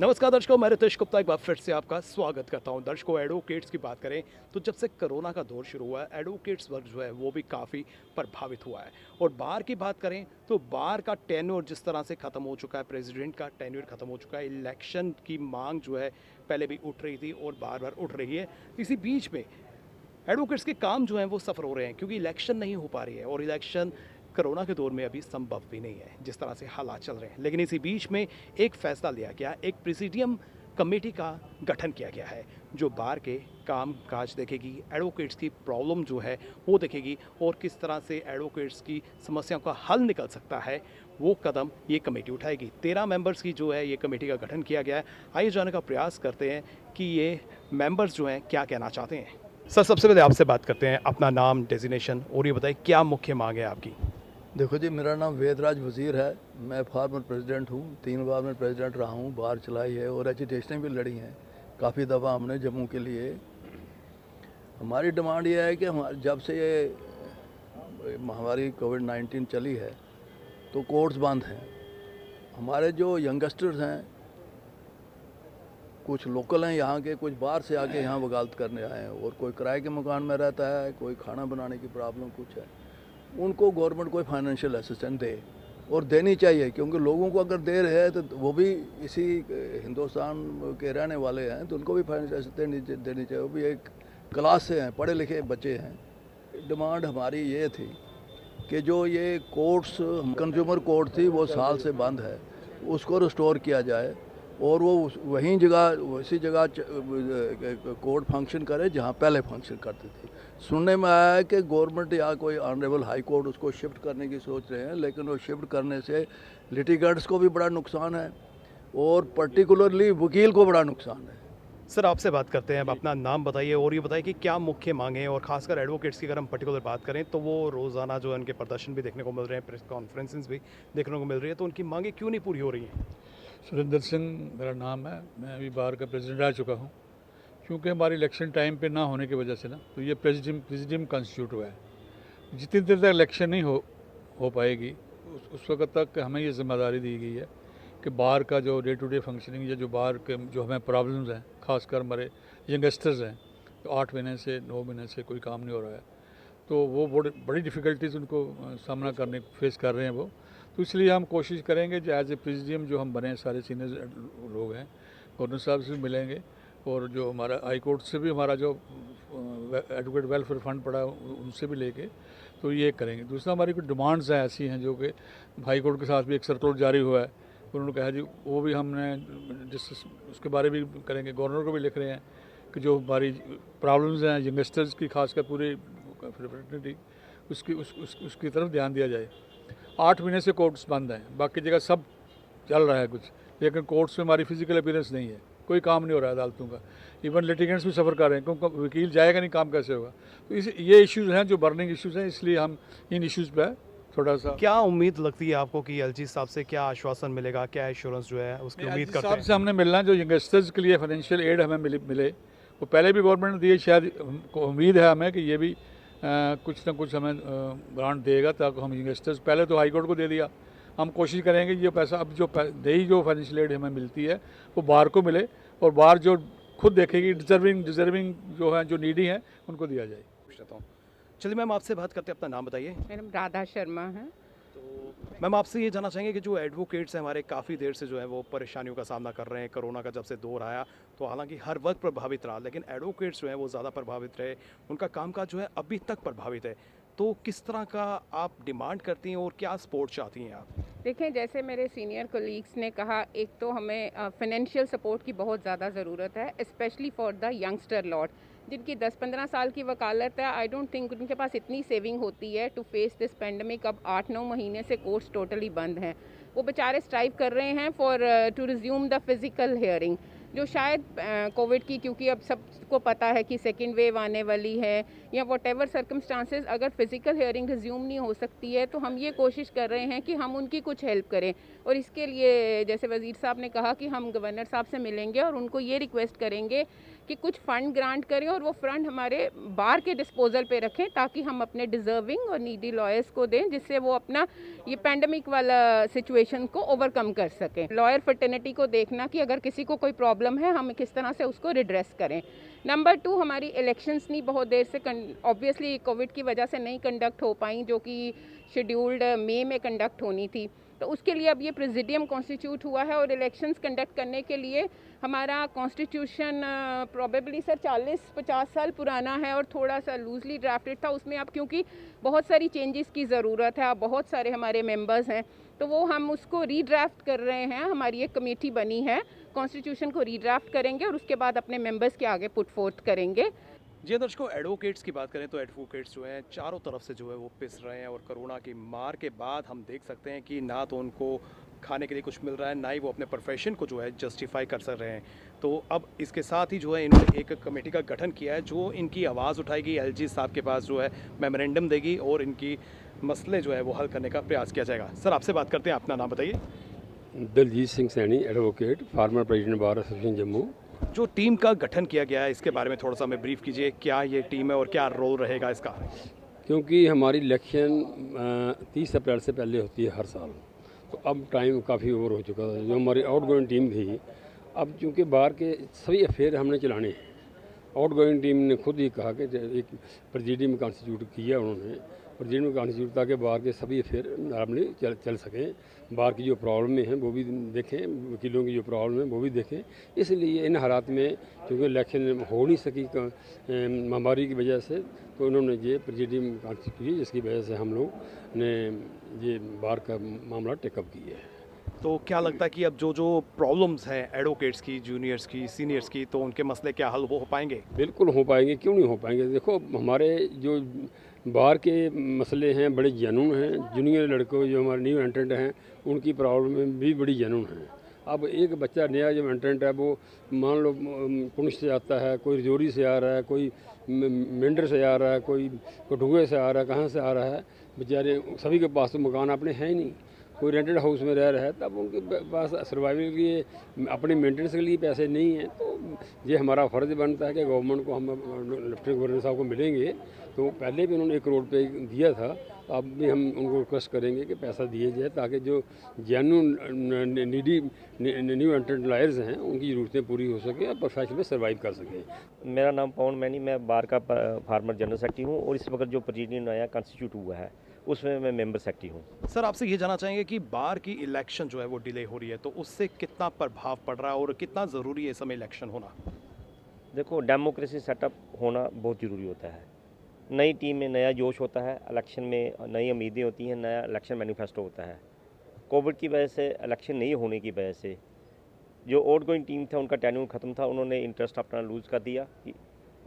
नमस्कार दर्शकों, मैं रितेश गुप्ता एक बार फिर से आपका स्वागत करता हूं। दर्शकों, एडवोकेट्स की बात करें तो जब से कोरोना का दौर शुरू हुआ है, एडवोकेट्स वर्ग जो है वो भी काफ़ी प्रभावित हुआ है। और बार की बात करें तो बार का टेन्योर जिस तरह से ख़त्म हो चुका है, प्रेसिडेंट का टेन्योर ख़त्म हो चुका है, इलेक्शन की मांग जो है पहले भी उठ रही थी और बार बार उठ रही है। इसी बीच में एडवोकेट्स के काम जो हैं वो सफ़र हो रहे हैं क्योंकि इलेक्शन नहीं हो पा रही है और इलेक्शन कोरोना के दौर में अभी संभव भी नहीं है जिस तरह से हालात चल रहे हैं। लेकिन इसी बीच में एक फैसला लिया गया, एक प्रेसिडियम कमेटी का गठन किया गया है जो बार के काम काज देखेगी, एडवोकेट्स की प्रॉब्लम जो है वो देखेगी और किस तरह से एडवोकेट्स की समस्याओं का हल निकल सकता है वो कदम ये कमेटी उठाएगी। 13 मेंबर्स की जो है ये कमेटी का गठन किया गया है। आइए जानने का प्रयास करते हैं कि ये मेंबर्स जो हैं क्या कहना चाहते हैं। सर, सबसे पहले आपसे बात करते हैं, अपना नाम, डेजिग्नेशन और ये बताइए क्या मुख्य मांग है आपकी। देखो जी, मेरा नाम वेदराज वज़ीर है। मैं फार्मर प्रेसिडेंट हूँ, 3 बार मैं प्रेसिडेंट रहा हूँ, बार चलाई है और एजिटेशनें भी लड़ी हैं काफ़ी दफ़ा हमने जम्मू के लिए। हमारी डिमांड ये है कि जब से ये महामारी कोविड-19 चली है तो कोर्ट्स बंद हैं। हमारे जो यंगस्टर्स हैं, कुछ लोकल हैं यहाँ के, कुछ बाहर से आके यहाँ वकालत करने आए हैं और कोई किराए के मकान में रहता है, कोई खाना बनाने की प्रॉब्लम कुछ है, उनको गवर्नमेंट कोई फाइनेंशियल असिस्टेंस दे और देनी चाहिए, क्योंकि लोगों को अगर दे रहे हैं तो वो भी इसी हिंदुस्तान के रहने वाले हैं, तो उनको भी फाइनेंशियल असिस्टेंस देनी चाहिए। वो भी एक क्लास से हैं, पढ़े लिखे बच्चे हैं। डिमांड हमारी ये थी कि जो ये कोर्ट्स, कंज्यूमर कोर्ट थी वो साल से बंद है, उसको रिस्टोर किया जाए और वो वहीं जगह उसी जगह कोर्ट फंक्शन करे जहाँ पहले फंक्शन करती थी। सुनने में आया है कि गवर्नमेंट या कोई ऑनरेबल हाई कोर्ट उसको शिफ्ट करने की सोच रहे हैं, लेकिन वो शिफ्ट करने से लिटिगेंट्स को भी बड़ा नुकसान है और पर्टिकुलरली वकील को बड़ा नुकसान है। सर, आपसे बात करते हैं, अब अपना नाम बताइए और ये बताइए कि क्या मुख्य मांगे हैं और खासकर एडवोकेट्स की अगर हम पर्टिकुलर बात करें तो वो रोज़ाना जो है उनके प्रदर्शन भी देखने को मिल रहे हैं, प्रेस कॉन्फ्रेंसेस भी देखने को मिल रही है, तो उनकी मांगे क्यों नहीं पूरी हो रही हैं। सुरेंद्र सिंह मेरा नाम है। मैं अभी बार का प्रेसिडेंट रह चुका हूँ। क्योंकि हमारी इलेक्शन टाइम पे ना होने की वजह से ना, तो ये प्रेसिडियम कॉन्स्टिट्यूट हुआ है। जितनी देर तक इलेक्शन नहीं हो पाएगी उस वक्त तक हमें ये जिम्मेदारी दी गई है कि बार का जो डे टू डे फंक्शनिंग या जो बार के जो हमें प्रॉब्लम्स हैं, खासकर हमारे यंगस्टर्स हैं, तो 8 महीने से 9 महीने से कोई काम नहीं हो रहा है, तो वो बड़ी डिफ़िकल्टीज़ उनको सामना करने फेस कर रहे हैं वो। तो इसलिए हम कोशिश करेंगे जो एज ए प्रेसिडियम जो हम बने, सारे सीनियर लोग हैं, गवर्नर साहब से भी मिलेंगे और जो हमारा हाई कोर्ट से भी हमारा जो एडवोकेट वेलफेयर फंड पड़ा उनसे भी लेके तो ये करेंगे। दूसरा, हमारी कुछ डिमांड्स हैं ऐसी हैं जो कि हाई कोर्ट के साथ भी एक सर्कुलर जारी हुआ है, उन्होंने कहा जी वो भी हमने डिस्कस उसके बारे में भी करेंगे। गवर्नर को भी लिख रहे हैं कि जो हमारी प्रॉब्लम्स हैं यंगस्टर्स की, खासकर पूरी फ्रेटर्निटी, उसकी तरफ ध्यान दिया जाए। 8 महीने से कोर्ट्स बंद हैं, बाकी जगह सब चल रहा है कुछ, लेकिन कोर्ट्स में हमारी फिजिकल अपीयरेंस नहीं है, कोई काम नहीं हो रहा है अदालतों का। इवन लिटिगेंट्स भी सफ़र कर रहे हैं क्योंकि वकील जाएगा नहीं, काम कैसे होगा। तो ये इश्यूज़ हैं जो बर्निंग इश्यूज़ हैं, इसलिए हम इन इश्यूज़ पर थोड़ा सा। क्या उम्मीद लगती है आपको कि एलजी साहब से क्या आश्वासन मिलेगा, क्या एश्योरेंस जो है उसकी उम्मीद करते हैं। से हमने मिलना जो यंगस्टर्स के लिए फाइनेंशियल एड हमें मिले, वो पहले भी गवर्नमेंट ने दिए, शायद उम्मीद है हमें कि ये भी कुछ ना कुछ हमें ग्रांट देगा ताकि हम यंगस्टर्स, पहले तो हाई कोर्ट को दे दिया, हम कोशिश करेंगे ये पैसा अब जो नई जो फाइनेंशियल एड हमें मिलती है वो बार को मिले और बार जो खुद देखेगी डिजर्विंग जो है, जो नीडी हैं, उनको दिया जाए। चलिए मैम, आपसे बात करते हैं, अपना नाम बताइए। मेरा नाम राधा शर्मा है। तो मैम, आपसे ये जानना चाहेंगे कि जो एडवोकेट्स हैं हमारे काफ़ी देर से जो है वो परेशानियों का सामना कर रहे हैं। कोरोना का जब से दौर आया तो हालांकि हर वक्त प्रभावित रहा, लेकिन एडवोकेट्स जो हैं वो ज़्यादा प्रभावित रहे, उनका कामकाज जो है अभी तक प्रभावित है। तो किस तरह का आप डिमांड करती हैं और क्या सपोर्ट चाहती हैं आप। देखें, जैसे मेरे सीनियर कोलीग्स ने कहा, एक तो हमें फाइनेंशियल सपोर्ट की बहुत ज़्यादा ज़रूरत है, specially for the youngster lot जिनकी 10-15 साल की वकालत है। आई डोंट थिंक उनके पास इतनी सेविंग होती है टू फेस दिस पेंडेमिक। अब 8-9 महीने से कोर्ट्स टोटली बंद हैं, वो बेचारे स्ट्राइव कर रहे हैं for to resume the physical hearing. जो शायद कोविड की, क्योंकि अब सबको पता है कि सेकेंड वेव आने वाली है या वॉट एवर सर्कमस्टांसेस, अगर फिज़िकल हियरिंग रिज्यूम नहीं हो सकती है तो हम ये कोशिश कर रहे हैं कि हम उनकी कुछ हेल्प करें। और इसके लिए जैसे वज़ीर साहब ने कहा कि हम गवर्नर साहब से मिलेंगे और उनको ये रिक्वेस्ट करेंगे कि कुछ फ़ंड ग्रांट करें और वो फ़ंड हमारे बार के डिस्पोजल पे रखें, ताकि हम अपने डिज़र्विंग और नीडी लॉयर्स को दें, जिससे वो अपना ये पैंडमिक वाला सिचुएशन को ओवरकम कर सकें। लॉयर फर्टर्निटी को देखना कि अगर किसी को कोई प्रॉब्लम है हम किस तरह से उसको रिड्रेस करें। नंबर 2, हमारी इलेक्शंस नहीं बहुत देर से ऑब्वियसली कोविड की वजह से नहीं कंडक्ट हो पाई, जो कि शेड्यूल्ड मई में कंडक्ट होनी थी। तो उसके लिए अब ये प्रेसिडियम कॉन्स्टिट्यूट हुआ है और इलेक्शंस कंडक्ट करने के लिए हमारा कॉन्स्टिट्यूशन प्रोबेबली सर 40-50 साल पुराना है और थोड़ा सा लूजली ड्राफ्टेड था। उसमें अब क्योंकि बहुत सारी चेंजेस की ज़रूरत है, अब बहुत सारे हमारे मेंबर्स हैं, तो वो हम उसको रीड्राफ्ट कर रहे हैं। हमारी एक कमेटी बनी है, कॉन्स्टिट्यूशन को रीड्राफ्ट करेंगे और उसके बाद अपने मेंबर्स के आगे पुट फोर्थ करेंगे। जी दर्शकों, एडवोकेट्स की बात करें तो एडवोकेट्स जो हैं चारों तरफ से जो है वो पिस रहे हैं और कोरोना की मार के बाद हम देख सकते हैं कि ना तो उनको खाने के लिए कुछ मिल रहा है, ना ही वो अपने प्रोफेशन को जो है जस्टिफाई कर सक रहे हैं। तो अब इसके साथ ही जो है इन्होंने एक कमेटी का गठन किया है जो इनकी आवाज़ उठाएगी, एलजी साहब के पास जो है मेमोरेंडम देगी और इनकी मसले जो है वो हल करने का प्रयास किया जाएगा। सर आपसे बात करते हैं, अपना नाम बताइए। Daljeet Singh Saini, advocate, former president bar association Jammu. जो टीम का गठन किया गया है इसके बारे में थोड़ा सा हमें ब्रीफ कीजिए, क्या ये टीम है और क्या रोल रहेगा इसका? क्योंकि हमारी इलेक्शन 30 अप्रैल से पहले होती है हर साल, तो अब टाइम काफ़ी ओवर हो चुका था। जो हमारी आउट गोइंग टीम थी, अब चूँकि बाहर के सभी अफेयर हमने चलाने हैं, आउट गोइंग टीम ने खुद ही कहा कि एक प्रेसिडियम कॉन्स्टिट्यूट किया उन्होंने, प्रेसिडियम कॉन्स्टिट्यूट ताकि बाहर के सभी अफेयर नॉर्मली चल सकें, बाहर की जो प्रॉब्लम हैं वो भी देखें, वकीलों की जो प्रॉब्लम है वो भी देखें। इसलिए इन हालात में क्योंकि इलेक्शन हो नहीं सकी महामारी की वजह से, तो उन्होंने ये प्रेसिडियम कॉन्स्टिट्यूट की, जिसकी वजह से हम लोग ने ये बाहर का मामला टेकअप किया है। तो क्या लगता है कि अब जो प्रॉब्लम्स हैं एडवोकेट्स की, जूनियर्स की, सीनियर्स की, तो उनके मसले क्या हल हो पाएंगे? बिल्कुल हो पाएंगे, क्यों नहीं हो पाएंगे। देखो हमारे जो बाहर के मसले हैं बड़े जेन्युइन हैं, जूनियर लड़कों जो हमारे न्यू एंट्रेंट हैं उनकी प्रॉब्लम भी बड़ी जेन्युइन हैं। अब एक बच्चा नया जो एंट्रेंट है वो मान लो पुंछ से आता है, कोई रजौरी से आ रहा है, कोई मेंढर से आ रहा है, कोई कठुए से आ रहा है, कहाँ से आ रहा है, बेचारे सभी के पास तो मकान अपने हैं ही नहीं, कोई रेंटेड हाउस में रह रहा है, तब उनके पास सर्वाइवल के लिए अपने मेंटेनेंस के लिए पैसे नहीं हैं। तो ये हमारा फ़र्ज़ बनता है कि गवर्नमेंट को, हम लेफ्टिनेंट गवर्नर साहब को मिलेंगे तो पहले भी उन्होंने 1 करोड़ पे दिया था, तो अब भी हम उनको रिक्वेस्ट करेंगे कि पैसा दिए जाए ताकि जो जेन्युइन नीडी न्यू एंट्रेंट लॉयर्स हैं उनकी ज़रूरतें पूरी हो सकें और प्रोफेशन में सर्वाइव कर सकें। मेरा नाम पवन मैनी, मैं बार का फार्मर जनरल सेक्रेटरी हूँ और इस वक्त जो प्रेसिडेंट नया कॉन्स्टिट्यूट हुआ है उसमें मैं मेंबर सेक्रेटरी हूँ। सर आपसे ये जानना चाहेंगे कि बार की इलेक्शन जो है वो डिले हो रही है, तो उससे कितना प्रभाव पड़ रहा है और कितना ज़रूरी है इस समय इलेक्शन होना? देखो, डेमोक्रेसी सेटअप होना बहुत ज़रूरी होता है। नई टीम में नया जोश होता है, इलेक्शन में नई उम्मीदें होती हैं, नया इलेक्शन मैनिफेस्टो होता है। कोविड की वजह से, इलेक्शन नहीं होने की वजह से जो आउट गोइंग टीम था उनका टेन्यूर ख़त्म था, उन्होंने इंटरेस्ट अपना लूज़ कर दिया,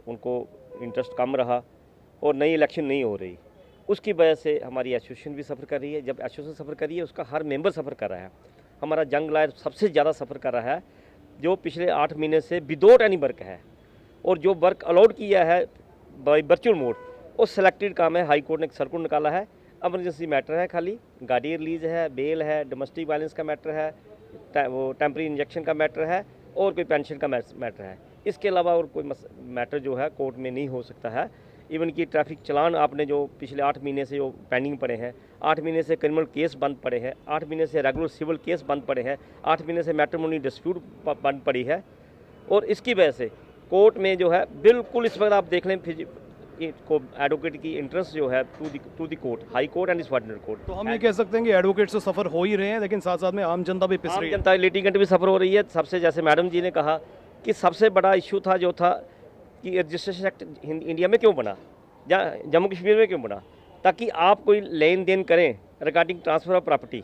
उनको इंटरेस्ट कम रहा और नई इलेक्शन नहीं हो रही। उसकी वजह से हमारी एसोसिएशन भी सफ़र कर रही है। जब एसोसिएशन सफ़र कर रही है उसका हर मेंबर सफ़र कर रहा है। हमारा यंग लॉयर सबसे ज़्यादा सफ़र कर रहा है, जो पिछले 8 महीने से विदाउट एनी वर्क है, और जो वर्क अलाउड किया है बाय वर्चुअल मोड वो सिलेक्टेड काम है। हाई कोर्ट ने एक सर्कुलर निकाला है, एमरजेंसी मैटर है, खाली गाड़ी रिलीज़ है, बेल है, डोमेस्टिक वायलेंस का मैटर है, वो टेम्परेरी इंजेक्शन का मैटर है और कोई पेंशन का मैटर है। इसके अलावा और कोई मैटर जो है कोर्ट में नहीं हो सकता है। इवन कि ट्रैफिक चलान आपने जो पिछले 8 महीने से जो पेंडिंग पड़े हैं, 8 महीने से क्रिमिनल केस बंद पड़े हैं, 8 महीने से रेगुलर सिविल केस बंद पड़े हैं, 8 महीने से मैट्रिमोनी डिस्प्यूट बंद पड़ी है, और इसकी वजह से कोर्ट में जो है बिल्कुल इस वक्त आप देख लें को एडवोकेट की इंटरेस्ट जो है to the court, high court and subordinate court. तो हम ये कह सकते हैं कि एडवोकेट से सफ़र हो ही रहे हैं, लेकिन साथ साथ में आम जनता भी पिस रही है। जनता लिटिगेंट भी सफ़र हो रही है। सबसे, जैसे मैडम जी ने कहा कि सबसे बड़ा इशू था जो था कि रजिस्ट्रेशन एक्ट इंडिया में क्यों बना, जम्मू कश्मीर में क्यों बना, ताकि आप कोई लेन देन करें रिगार्डिंग ट्रांसफ़र ऑफ प्रॉपर्टी,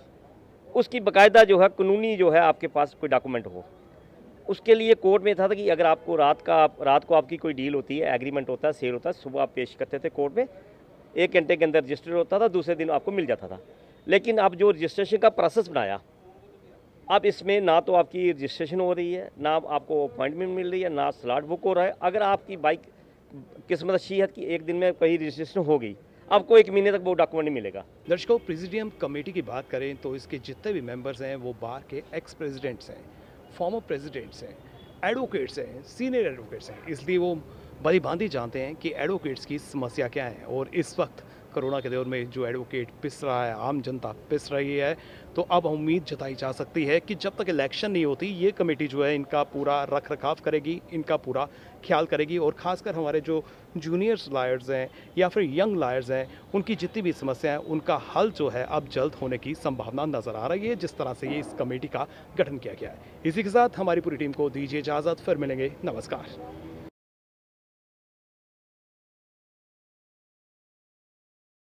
उसकी बाकायदा जो है कानूनी जो है आपके पास कोई डॉक्यूमेंट हो। उसके लिए कोर्ट में था कि अगर आपको रात को आपकी कोई डील होती है, एग्रीमेंट होता है, सेल होता है, सुबह आप पेश करते थे कोर्ट में, 1 घंटे के अंदर रजिस्टर होता था, दूसरे दिन आपको मिल जाता था। लेकिन अब जो रजिस्ट्रेशन का प्रोसेस बनाया, अब इसमें ना तो आपकी रजिस्ट्रेशन हो रही है, ना आपको अपॉइंटमेंट मिल रही है, ना स्लॉट बुक हो रहा है। अगर आपकी बाइक किस्मत अच्छी है कि एक दिन में कहीं रजिस्ट्रेशन हो गई, आपको 1 महीने तक वो डॉक्यूमेंट नहीं मिलेगा। दर्शकों, प्रेसिडियम कमेटी की बात करें तो इसके जितने भी मेंबर्स हैं वो बार के एक्स प्रेसिडेंट्स हैं, फॉर्मर प्रेसिडेंट्स हैं, एडवोकेट्स हैं, सीनियर एडवोकेट्स हैं। इसलिए वो भली भांति जानते हैं कि एडवोकेट्स की समस्या क्या है। और इस वक्त कोरोना के दौर में जो एडवोकेट पिस रहा है, आम जनता पिस रही है, तो अब उम्मीद जताई जा सकती है कि जब तक इलेक्शन नहीं होती ये कमेटी जो है इनका पूरा रख रखाव करेगी, इनका पूरा ख्याल करेगी। और ख़ासकर हमारे जो जूनियर्स लायर्स हैं या फिर यंग लायर्स हैं, उनकी जितनी भी समस्या है उनका हल जो है अब जल्द होने की संभावना नज़र आ रही है, जिस तरह से ये इस कमेटी का गठन किया गया है। इसी के साथ हमारी पूरी टीम को दीजिए इजाज़त, फिर मिलेंगे, नमस्कार।